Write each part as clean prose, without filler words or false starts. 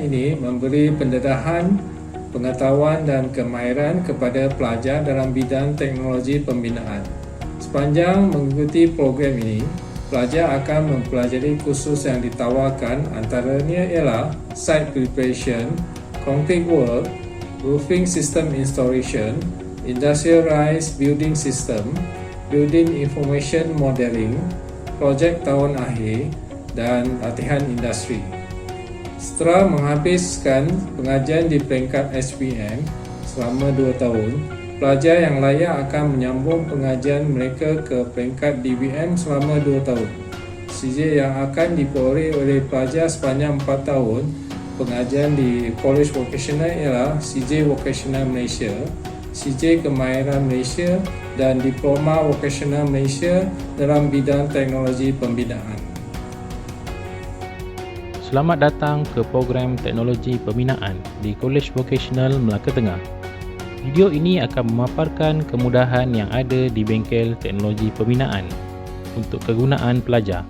ini memberi pendedahan, pengetahuan dan kemahiran kepada pelajar dalam bidang teknologi pembinaan. Sepanjang mengikuti program ini, pelajar akan mempelajari kursus yang ditawarkan, antaranya ialah site preparation, concrete work, roofing system installation, industrialized building system, building information modeling, projek tahun akhir dan latihan industri. Setelah menghabiskan pengajian di peringkat SPM selama 2 tahun, pelajar yang layak akan menyambung pengajian mereka ke peringkat DBM selama 2 tahun. CJ yang akan diperoleh oleh pelajar sepanjang 4 tahun pengajian di College Vocational ialah CJ Vocational Malaysia, CJ Kemahiran Malaysia dan Diploma Vocational Malaysia dalam bidang teknologi pembinaan. Selamat datang ke program Teknologi Pembinaan di College Vocational Melaka Tengah. Video ini akan memaparkan kemudahan yang ada di bengkel teknologi pembinaan untuk kegunaan pelajar.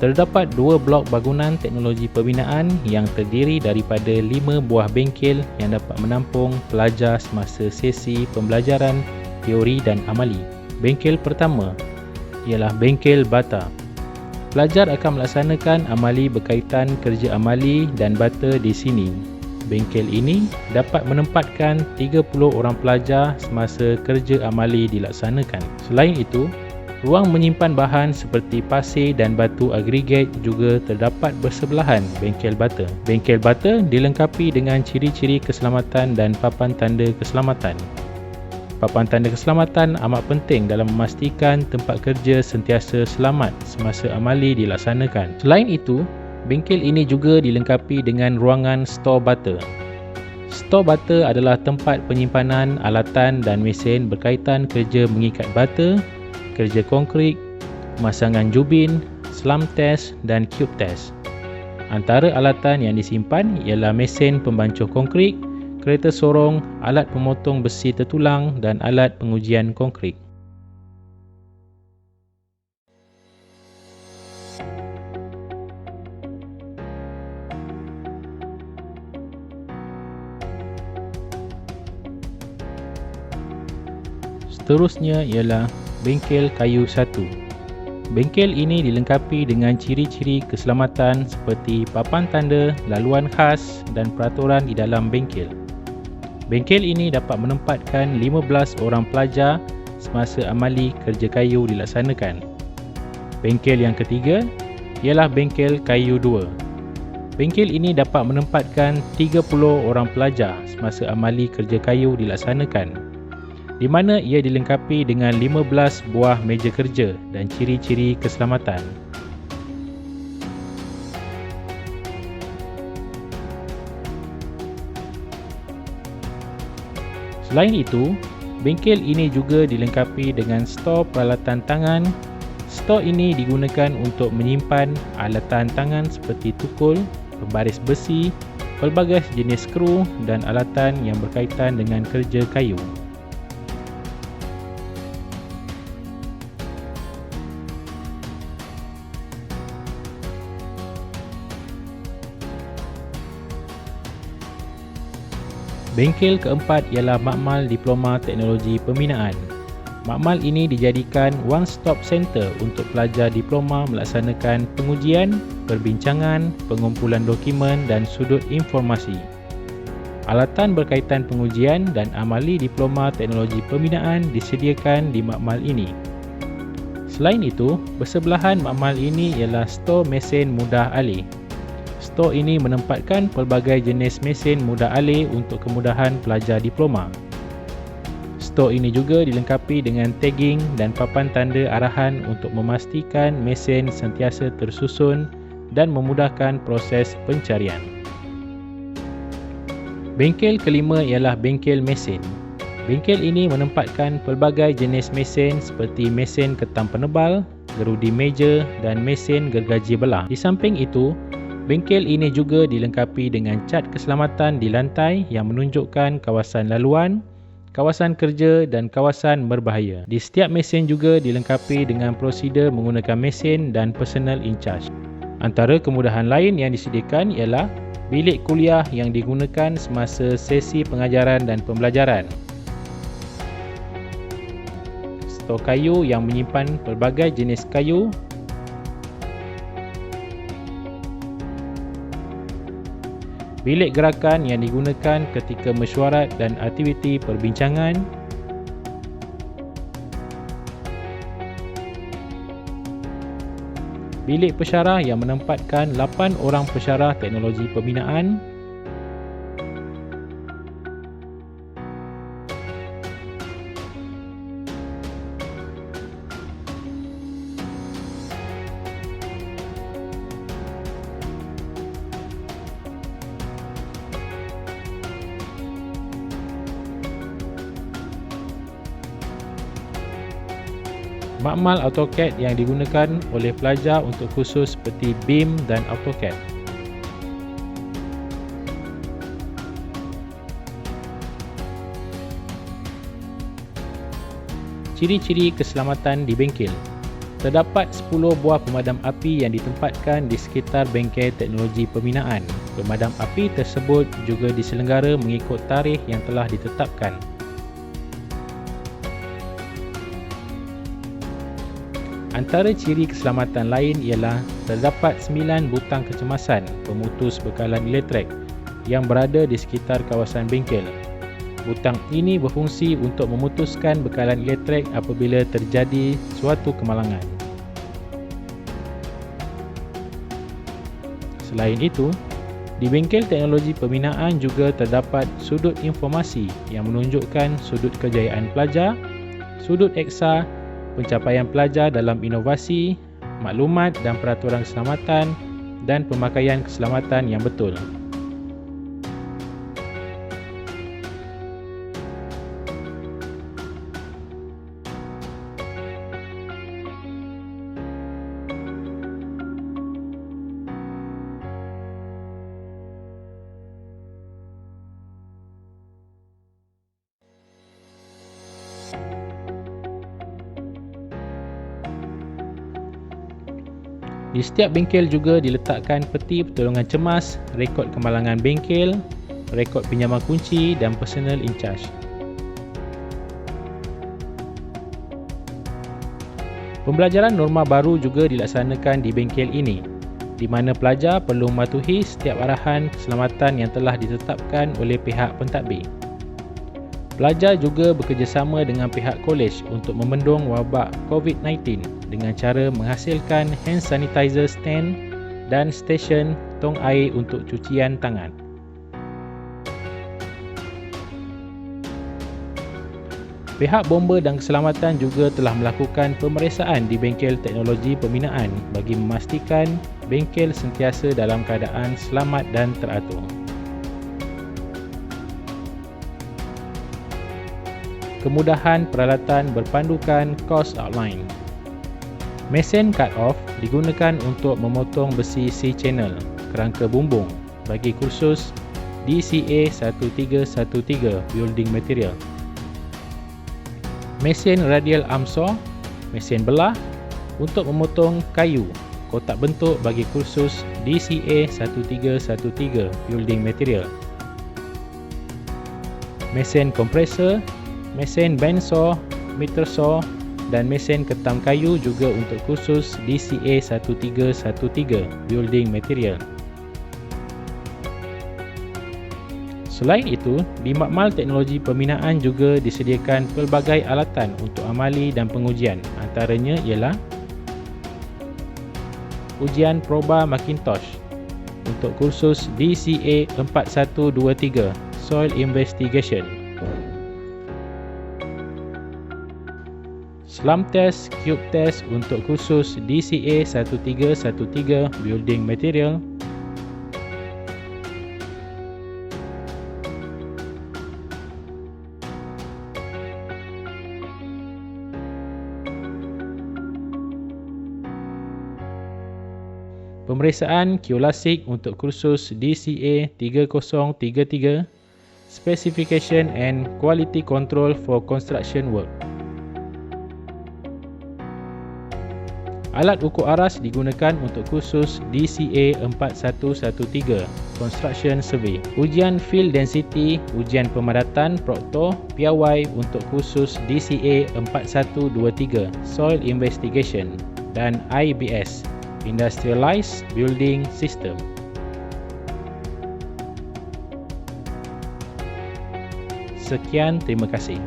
Terdapat 2 blok bangunan teknologi pembinaan yang terdiri daripada 5 buah bengkel yang dapat menampung pelajar semasa sesi pembelajaran teori dan amali. Bengkel pertama ialah bengkel bata. Pelajar akan melaksanakan amali berkaitan kerja amali dan bata di sini. Bengkel ini dapat menempatkan 30 orang pelajar semasa kerja amali dilaksanakan. Selain itu, ruang menyimpan bahan seperti pasir dan batu agregat juga terdapat bersebelahan bengkel bata. Bengkel bata dilengkapi dengan ciri-ciri keselamatan dan papan tanda keselamatan. Papan tanda keselamatan amat penting dalam memastikan tempat kerja sentiasa selamat semasa amali dilaksanakan. Selain itu, bengkel ini juga dilengkapi dengan ruangan stor bata. Stor bata adalah tempat penyimpanan alatan dan mesin berkaitan kerja mengikat bata, kerja konkrit, pemasangan jubin, slump test dan cube test. Antara alatan yang disimpan ialah mesin pembancuh konkrit, kereta sorong, alat pemotong besi tertulang dan alat pengujian konkrit. Seterusnya ialah bengkel kayu 1. Bengkel ini dilengkapi dengan ciri-ciri keselamatan seperti papan tanda, laluan khas dan peraturan di dalam bengkel. Bengkel ini dapat menempatkan 15 orang pelajar semasa amali kerja kayu dilaksanakan. Bengkel yang ketiga ialah bengkel kayu 2. Bengkel ini dapat menempatkan 30 orang pelajar semasa amali kerja kayu dilaksanakan, di mana ia dilengkapi dengan 15 buah meja kerja dan ciri-ciri keselamatan. Selain itu, bengkel ini juga dilengkapi dengan stor peralatan tangan. Stor ini digunakan untuk menyimpan alatan tangan seperti tukul, pembaris besi, pelbagai jenis skru dan alatan yang berkaitan dengan kerja kayu. Bengkel keempat ialah makmal Diploma Teknologi Pembinaan. Makmal ini dijadikan one-stop center untuk pelajar diploma melaksanakan pengujian, perbincangan, pengumpulan dokumen dan sudut informasi. Alatan berkaitan pengujian dan amali Diploma Teknologi Pembinaan disediakan di makmal ini. Selain itu, bersebelahan makmal ini ialah stor mesin mudah alih. Stor ini menempatkan pelbagai jenis mesin mudah alih untuk kemudahan pelajar diploma. Stor ini juga dilengkapi dengan tagging dan papan tanda arahan untuk memastikan mesin sentiasa tersusun dan memudahkan proses pencarian. Bengkel kelima ialah bengkel mesin. Bengkel ini menempatkan pelbagai jenis mesin seperti mesin ketam penebal, gerudi meja dan mesin gergaji belah. Di samping itu, bengkel ini juga dilengkapi dengan cat keselamatan di lantai yang menunjukkan kawasan laluan, kawasan kerja dan kawasan berbahaya. Di setiap mesin juga dilengkapi dengan prosedur menggunakan mesin dan personal in charge. Antara kemudahan lain yang disediakan ialah Bilik kuliah yang digunakan semasa sesi pengajaran dan pembelajaran. Stor kayu yang menyimpan pelbagai jenis kayu. Bilik gerakan yang digunakan ketika mesyuarat dan aktiviti perbincangan. Bilik pesyarah yang menempatkan 8 orang pesyarah teknologi pembinaan. Makmal AutoCAD yang digunakan oleh pelajar untuk kursus seperti BIM dan AutoCAD. Ciri-ciri keselamatan di bengkel. Terdapat 10 buah pemadam api yang ditempatkan di sekitar bengkel teknologi pembinaan. Pemadam api tersebut juga diselenggara mengikut tarikh yang telah ditetapkan. Antara ciri keselamatan lain ialah terdapat 9 butang kecemasan pemutus bekalan elektrik yang berada di sekitar kawasan bengkel. Butang ini berfungsi untuk memutuskan bekalan elektrik apabila terjadi suatu kemalangan. Selain itu, di bengkel teknologi pembinaan juga terdapat sudut informasi yang menunjukkan sudut kejayaan pelajar, sudut eksa, pencapaian pelajar dalam inovasi, maklumat dan peraturan keselamatan dan pemakaian keselamatan yang betul. Di setiap bengkel juga diletakkan peti pertolongan cemas, rekod kemalangan bengkel, rekod pinjaman kunci dan personal in charge. Pembelajaran norma baru juga dilaksanakan di bengkel ini, di mana pelajar perlu mematuhi setiap arahan keselamatan yang telah ditetapkan oleh pihak pentadbir. Pelajar juga bekerjasama dengan pihak kolej untuk membendung wabak COVID-19 dengan cara menghasilkan hand sanitizer stand dan stesen tong air untuk cucian tangan. Pihak bomba dan keselamatan juga telah melakukan pemeriksaan di bengkel teknologi pembinaan bagi memastikan bengkel sentiasa dalam keadaan selamat dan teratur. Kemudahan peralatan berpandukan course outline. Mesin cut-off digunakan untuk memotong besi C-channel, kerangka bumbung bagi kursus DCA 1313 Building Material. Mesin radial arm saw, mesin belah untuk memotong kayu, kotak bentuk bagi kursus DCA 1313 Building Material. Mesin kompresor, mesin bandsaw, meter saw dan mesin ketam kayu juga untuk kursus DCA 1313 Building Material. Selain itu, di Makmal Teknologi Pembinaan juga disediakan pelbagai alatan untuk amali dan pengujian. Antaranya ialah ujian proba Macintosh untuk kursus DCA 4123 Soil Investigation, Slump Test, Cube Test untuk kursus DCA 1313 Building Material, pemeriksaan QLASIK untuk kursus DCA 3033 Specification and Quality Control for Construction Work. Alat ukur aras digunakan untuk kursus DCA 4113 Construction Survey. Ujian Field Density, ujian pemadatan Proctor, piawai untuk kursus DCA 4123 Soil Investigation dan IBS Industrialized Building System. Sekian, terima kasih.